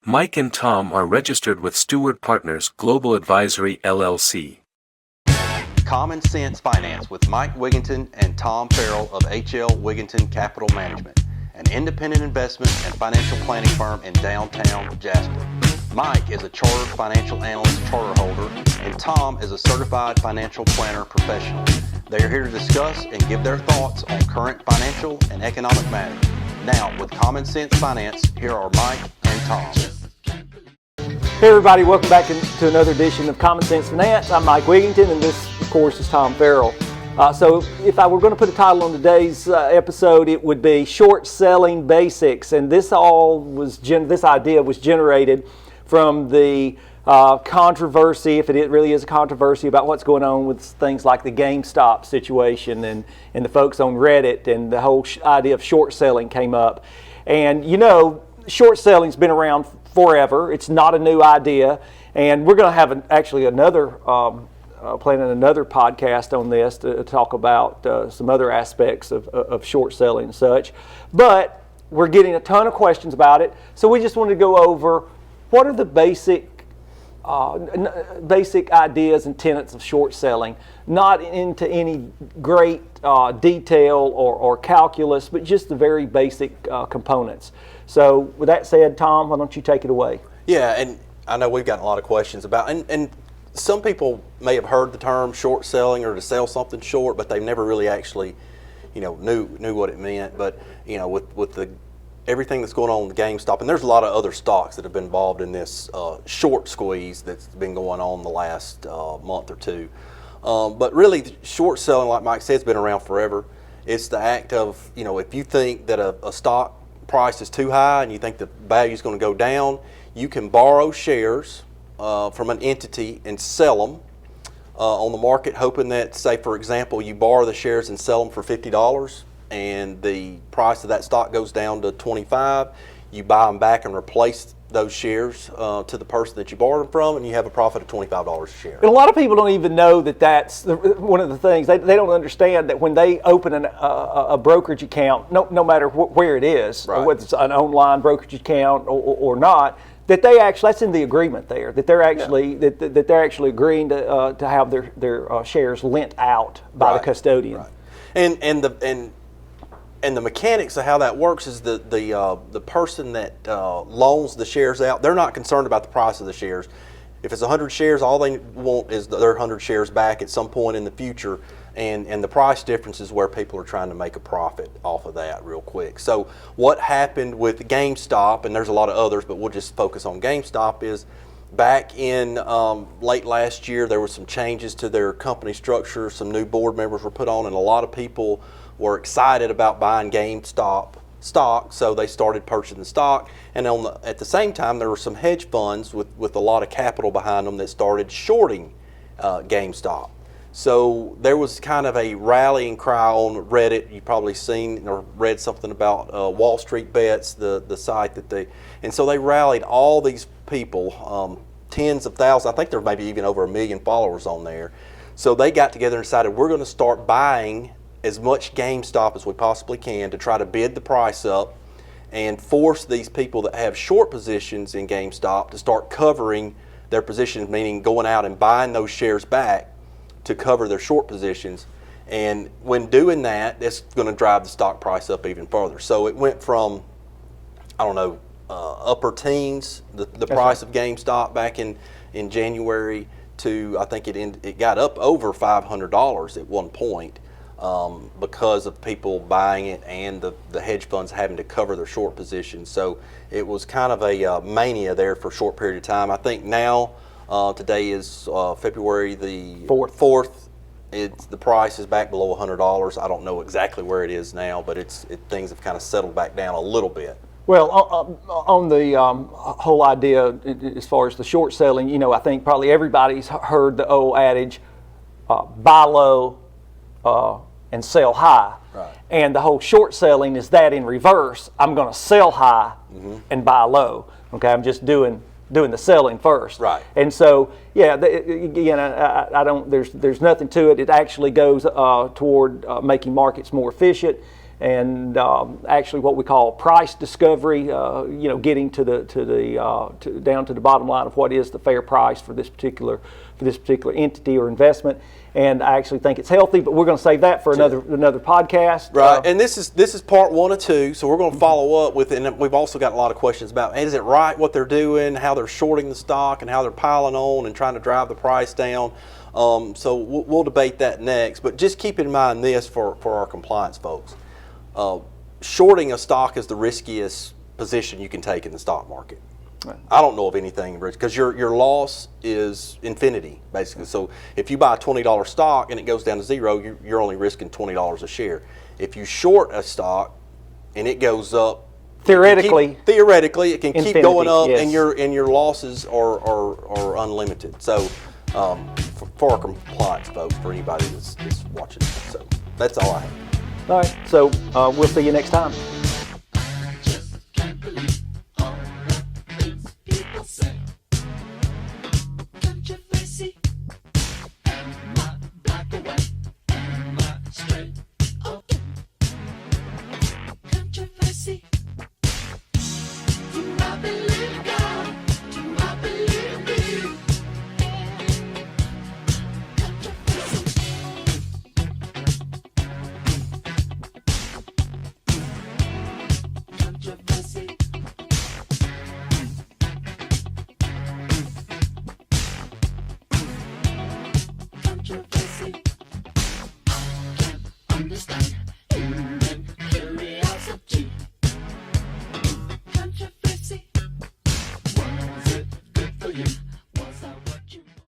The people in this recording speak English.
Mike and Tom are registered with Stewart Partners Global Advisory LLC. Common Sense Finance with Mike Wiginton and Tom Farrell of HL Wiginton Capital Management, an independent investment and financial planning firm in downtown Jasper. Mike is a chartered financial analyst charter holder, and Tom is a certified financial planner professional. They are here to discuss and give their thoughts on current financial and economic matters. Now, with Common Sense Finance, here are Mike and Tom. Hey everybody, welcome back to another edition of Common Sense Finance. I'm Mike Wiginton, and this, of course, is Tom Farrell. So if I were going to put a title on today's episode, it would be Short Selling Basics. And this idea was generated from the controversy, if it really is a controversy, about what's going on with things like the GameStop situation and the folks on Reddit, and the whole idea of short selling came up. And you know, short selling's been around forever. It's not a new idea, and we're going to have planning another podcast on this to talk about some other aspects of short selling and such. But we're getting a ton of questions about it, so we just wanted to go over what are the basic ideas and tenets of short selling, not into any great detail or calculus, but just the very basic components. So with that said, Tom, why don't you take it away? Yeah, and I know we've gotten a lot of questions about, and some people may have heard the term short selling or to sell something short, but they've never really actually, knew what it meant. But with everything that's going on with GameStop, and there's a lot of other stocks that have been involved in this short squeeze that's been going on the last month or two. But really, short selling, like Mike said, has been around forever. It's the act of, if you think that a stock price is too high and you think the value is going to go down, you can borrow shares from an entity and sell them on the market, hoping that, say for example, you borrow the shares and sell them for $50 and the price of that stock goes down to $25. You buy them back and replace those shares to the person that you borrowed them from, and you have a profit of $25 a share. And a lot of people don't even know that that's one of the things. They don't understand that when they open a brokerage account, no matter where it is, right, whether it's an online brokerage account or not, that they actually, that's in the agreement there, that they're actually that they're actually agreeing to have their shares lent out by the custodian. Right. And the mechanics of how that works is the person that loans the shares out, they're not concerned about the price of the shares. If it's 100 shares, all they want is their 100 shares back at some point in the future, and the price difference is where people are trying to make a profit off of that real quick. So what happened with GameStop, and there's a lot of others, but we'll just focus on GameStop, is back in late last year, there were some changes to their company structure. Some new board members were put on, and a lot of people were excited about buying GameStop stock, so they started purchasing stock. And at the same time, there were some hedge funds with a lot of capital behind them that started shorting GameStop. So there was kind of a rallying cry on Reddit. You've probably seen or read something about Wall Street Bets, the site and so they rallied all these people, tens of thousands. I think there may be even over 1 million followers on there. So they got together and decided, we're going to start buying as much GameStop as we possibly can to try to bid the price up and force these people that have short positions in GameStop to start covering their positions, meaning going out and buying those shares back to cover their short positions. And when doing that, it's going to drive the stock price up even further. So it went from, upper teens, the price of GameStop back in January, to I think it got up over $500 at one point. Because of people buying it and the hedge funds having to cover their short positions. So it was kind of a mania there for a short period of time. I think now, today is February the 4th. The price is back below $100. I don't know exactly where it is now, but things have kind of settled back down a little bit. Well, on the whole idea as far as the short selling, I think probably everybody's heard the old adage, buy low, and sell high. Right. And the whole short selling is that in reverse. I'm going to sell high and buy low. Okay, I'm just doing the selling first. Right. And so, I don't. There's nothing to it. It actually goes toward making markets more efficient. and actually what we call price discovery. Getting down to the bottom line of what is the fair price for this particular entity or investment. And I actually think it's healthy, but we're going to save that for another podcast. Right, and this is part 1 of 2, so we're going to follow up with it. And we've also got a lot of questions about, is it right what they're doing, how they're shorting the stock, and how they're piling on and trying to drive the price down. So we'll debate that next. But just keep in mind this for our compliance folks. Shorting a stock is the riskiest position you can take in the stock market. I don't know of anything, because your loss is infinity, basically. So if you buy a $20 stock and it goes down to zero, you're only risking $20 a share. If you short a stock and it goes up, theoretically it can keep going up, yes. and your losses are unlimited. So for our compliance folks, for anybody that's watching, so that's all I have. All right, so we'll see you next time. Controversy.